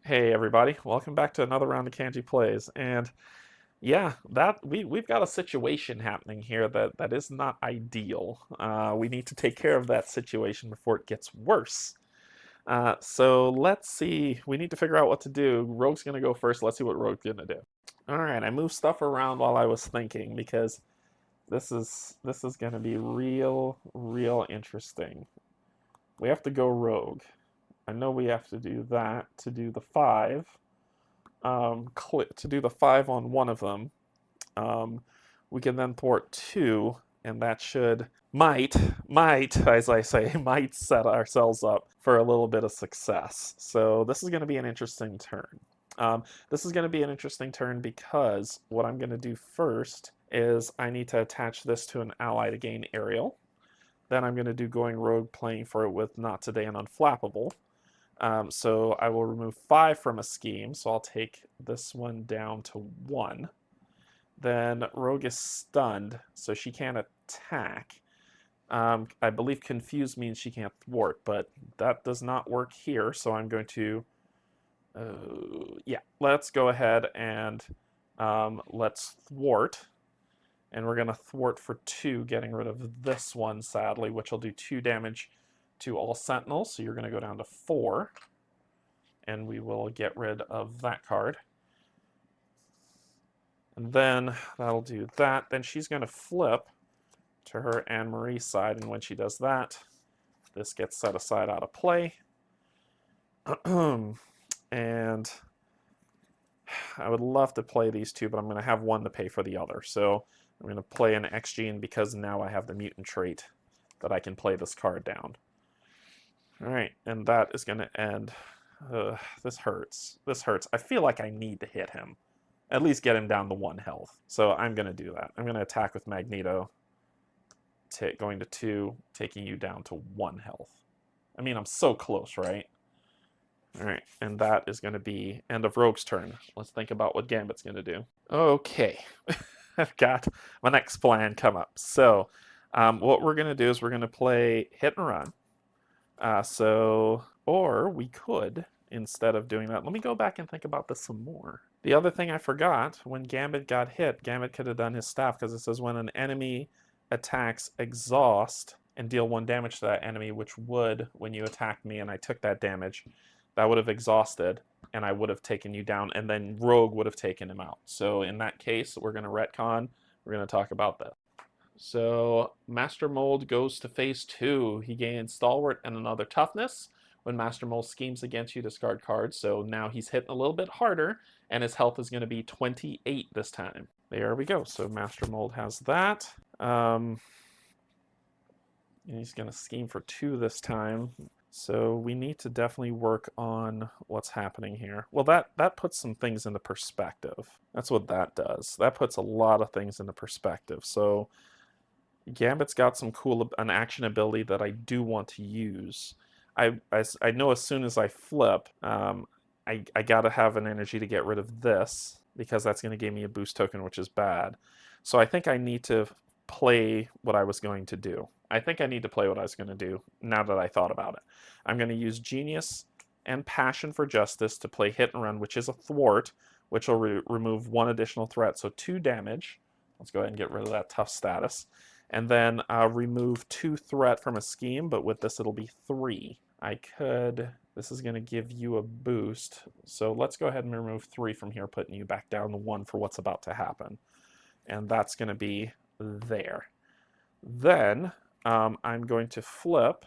Hey everybody, welcome back to another round of Canje Plays. And yeah, we've got a situation happening here that is not ideal. We need to take care of that situation before it gets worse. So let's see. We need to figure out what to do. Rogue's gonna go first. Let's see what Rogue's gonna do. All right, I moved stuff around while I was thinking because this is gonna be real interesting. We have to go Rogue. I know we have to do that to do the five. To do the five on one of them. Um, we can then thwart two, and that should might, as I say, might set ourselves up for a little bit of success. So this is going to be an interesting turn. This is going to be an interesting turn because what I'm going to do first is I need to attach this to an ally to gain aerial. Then I'm going to do going rogue, playing for it with not today and unflappable. So I will remove 5 from a scheme, so I'll take this one down to 1. Then Rogue is stunned, so she can't attack. I believe confused means she can't thwart, but that does not work here, so I'm going to... yeah, let's go ahead and let's thwart. And we're going to thwart for 2, getting rid of this one, sadly, which will do 2 damage to all sentinels, so you're going to go down to 4. And we will get rid of that card. And then that'll do that. Then she's going to flip to her Anne-Marie side, and when she does that, this gets set aside out of play. And I would love to play these two, but I'm going to have one to pay for the other. So I'm going to play an X gene because now I have the mutant trait that I can play this card down. All right, and that is going to end. This hurts. This hurts. I feel like I need to hit him. At least get him down to 1 health. So I'm going to do that. I'm going to attack with Magneto. Going to 2, taking you down to 1 health. I mean, I'm so close, right? All right, and that is going to be end of Rogue's turn. Let's think about what Gambit's going to do. Okay, I've got my next plan come up. So what we're going to do is we're going to play hit and run. Or we could, instead of doing that, let me go back and think about this some more. The other thing I forgot, when Gambit got hit, Gambit could have done his staff, because it says when an enemy attacks, exhaust, and deal 1 damage to that enemy, which would, when you attacked me and I took that damage, that would have exhausted, and I would have taken you down, and then Rogue would have taken him out. So in that case, we're going to retcon. We're going to talk about that. So Master Mold goes to phase 2. He gains Stalwart and another Toughness. When Master Mold schemes against you, discard cards. So now he's hitting a little bit harder, and his health is going to be 28 this time. There we go. So Master Mold has that. And he's going to scheme for 2 this time. So we need to definitely work on what's happening here. Well, that puts some things into perspective. That's what that does. That puts a lot of things into perspective. So Gambit's got some an action ability that I do want to use. I know as soon as I flip, I gotta have an energy to get rid of this because that's going to give me a boost token, which is bad. So I think I need to play what I was going to do. I think I need to play what I was going to do now that I thought about it. I'm going to use Genius and Passion for Justice to play Hit and Run, which is a thwart, which will remove 1 additional threat, so 2 damage. Let's go ahead and get rid of that tough status. And then remove 2 threat from a scheme, but with this it'll be 3. This is going to give you a boost. So let's go ahead and remove 3 from here, putting you back down to 1 for what's about to happen. And that's going to be there. Then I'm going to flip,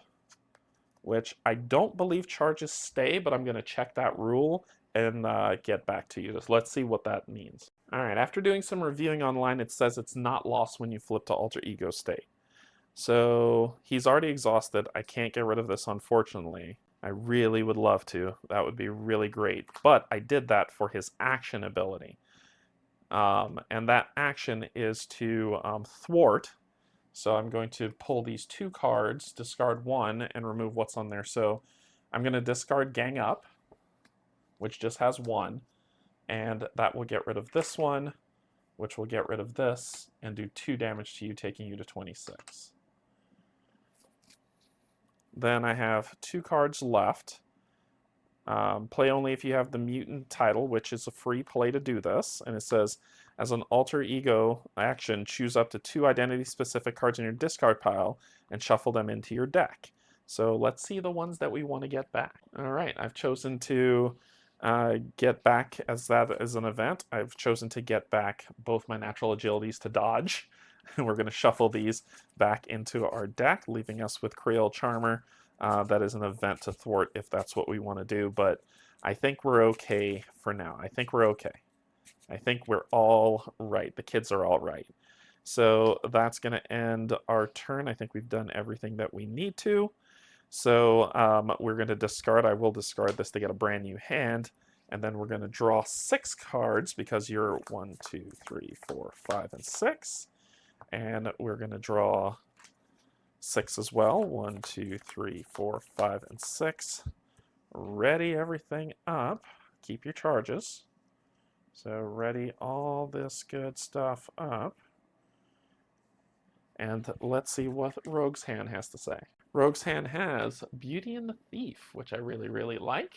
which I don't believe charges stay, but I'm going to check that rule and get back to you. Let's see what that means. All right, after doing some reviewing online, it says it's not lost when you flip to alter ego state. So he's already exhausted. I can't get rid of this, unfortunately. I really would love to. That would be really great. But I did that for his action ability. And that action is to thwart. So I'm going to pull these 2 cards, discard 1, and remove what's on there. So I'm going to discard Gang Up, which just has 1. And that will get rid of this one, which will get rid of this, and do 2 damage to you, taking you to 26. Then I have 2 cards left. Play only if you have the mutant title, which is a free play to do this. And it says, as an alter ego action, choose up to 2 identity-specific cards in your discard pile and shuffle them into your deck. So let's see the ones that we want to get back. All right, I've chosen to get back as that as an event. I've chosen to get back both my natural agilities to dodge. And we're going to shuffle these back into our deck, leaving us with Creole Charmer. That is an event to thwart if that's what we want to do, but I think we're okay for now. I think we're okay. I think we're all right. The kids are all right. So that's going to end our turn. I think we've done everything that we need to. So we're going to discard. I will discard this to get a brand new hand. And then we're going to draw 6 cards because you're 1, 2, 3, 4, 5, and 6. And we're going to draw 6 as well. 1, 2, 3, 4, 5, and 6. Ready everything up. Keep your charges. So ready all this good stuff up. And let's see what Rogue's Hand has to say. Rogue's Hand has Beauty and the Thief, which I really, really like.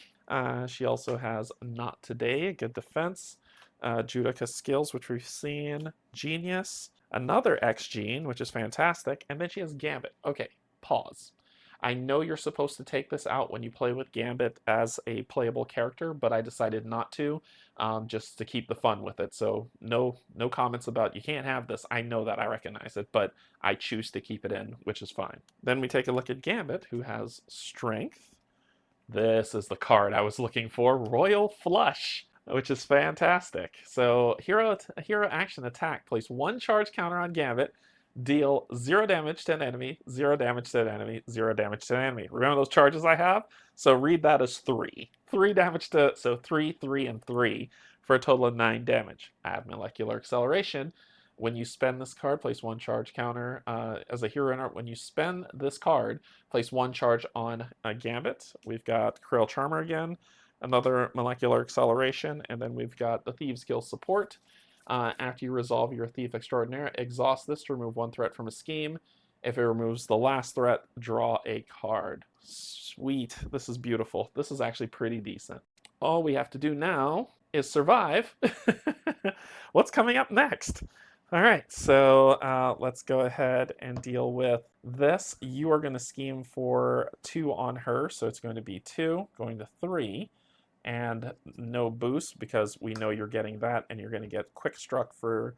She also has Not Today, a good defense. Judica Skills, which we've seen. Genius. Another X Gene, which is fantastic. And then she has Gambit. Okay, pause. I know you're supposed to take this out when you play with Gambit as a playable character, but I decided not to, just to keep the fun with it. So no comments about you can't have this. I know that, I recognize it, but I choose to keep it in, which is fine. Then we take a look at Gambit, who has Strength. This is the card I was looking for, Royal Flush, which is fantastic. So hero action attack, place 1 charge counter on Gambit, deal 0 damage to an enemy, 0 damage to an enemy, 0 damage to an enemy. Remember those charges I have? So read that as 3. 3 damage to, so 3, 3, and 3 for a total of 9 damage. Add molecular acceleration. When you spend this card, place 1 charge counter. As a hero in art, when you spend this card, place 1 charge on a Gambit. We've got Creole Charmer again, another molecular acceleration, and then we've got the Thieves Guild support. After you resolve your Thief Extraordinaire, exhaust this to remove 1 threat from a scheme. If it removes the last threat, draw a card. Sweet. This is beautiful. This is actually pretty decent. All we have to do now is survive. What's coming up next? All right, so let's go ahead and deal with this. You are going to scheme for 2 on her, so it's going to be 2, going to 3. And no boost because we know you're getting that, and you're going to get Quick Struck for,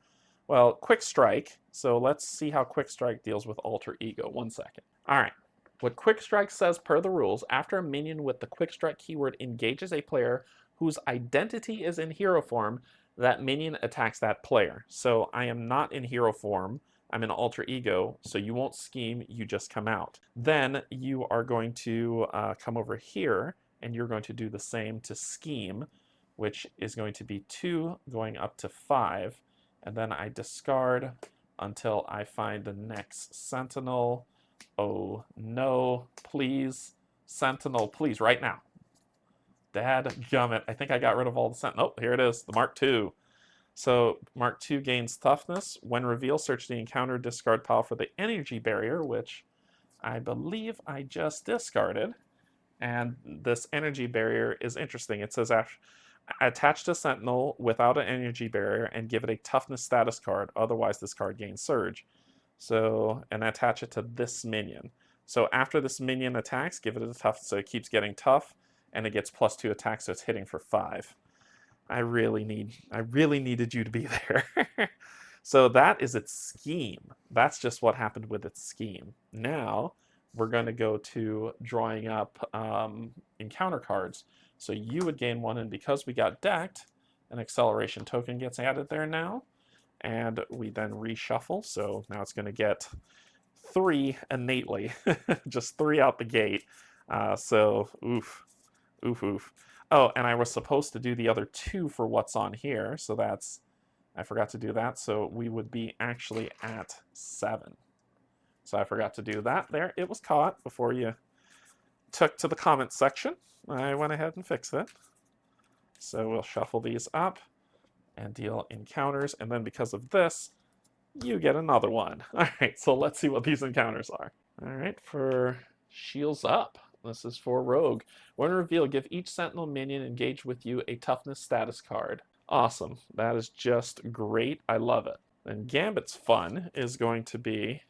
well, Quick Strike. So let's see how Quick Strike deals with Alter Ego. 1 second. All right. What Quick Strike says per the rules, after a minion with the Quick Strike keyword engages a player whose identity is in hero form, that minion attacks that player. So I am not in hero form. I'm in Alter Ego, so you won't scheme, you just come out. Then you are going to come over here, and you're going to do the same to scheme, which is going to be 2 going up to 5. And then I discard until I find the next Sentinel. Oh no, please. Sentinel, please, right now. Dadgummit. I think I got rid of all the Sentinel. Oh, here it is, the Mark II. So Mark II gains toughness. When revealed, search the encounter discard pile for the energy barrier, which I believe I just discarded. And this energy barrier is interesting. It says attach to Sentinel without an energy barrier and give it a toughness status card. Otherwise, this card gains surge. So, and attach it to this minion. So after this minion attacks, give it a tough, so it keeps getting tough, and it gets +2 attack, so it's hitting for 5. I really needed you to be there. So that is its scheme. That's just what happened with its scheme. Now, we're going to go to drawing up encounter cards. So you would gain 1, and because we got decked, an acceleration token gets added there now. And we then reshuffle, so now it's going to get 3 innately. Just 3 out the gate. So, oof. Oof, oof. Oh, and I was supposed to do the other 2 for what's on here, so that's... I forgot to do that, so we would be actually at 7. So I forgot to do that there. It was caught before you took to the comment section. I went ahead and fixed it. So we'll shuffle these up and deal encounters. And then because of this, you get another one. All right, so let's see what these encounters are. All right, for Shields Up. This is for Rogue. When revealed, give each Sentinel minion engaged with you a toughness status card. Awesome. That is just great. I love it. And Gambit's fun is going to be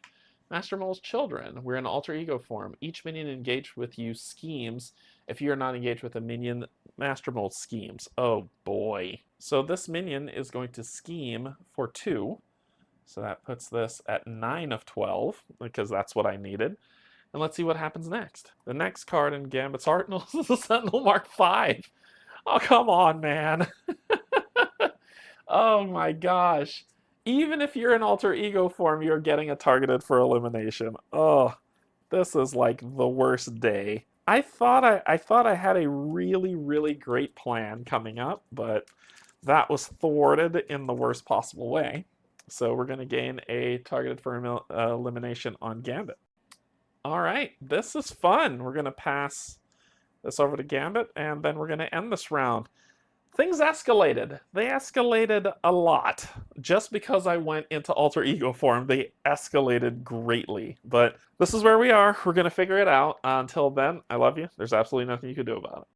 Master Mole's Children. We're in alter ego form. Each minion engaged with you schemes. If you are not engaged with a minion, Master Mole schemes. Oh boy. So this minion is going to scheme for 2. So that puts this at 9 of 12, because that's what I needed. And let's see what happens next. The next card in Gambit's Arsenal is the Sentinel Mark 5. Oh, come on, man. Oh my gosh. Even if you're in alter ego form, you're getting a targeted for elimination. Oh, this is like the worst day. I thought I had a really, really great plan coming up, but that was thwarted in the worst possible way. So we're going to gain a targeted for elimination on Gambit. All right, this is fun. We're going to pass this over to Gambit, and then we're going to end this round. Things escalated. They escalated a lot. Just because I went into alter ego form, they escalated greatly. But this is where we are. We're going to figure it out. Until then, I love you. There's absolutely nothing you can do about it.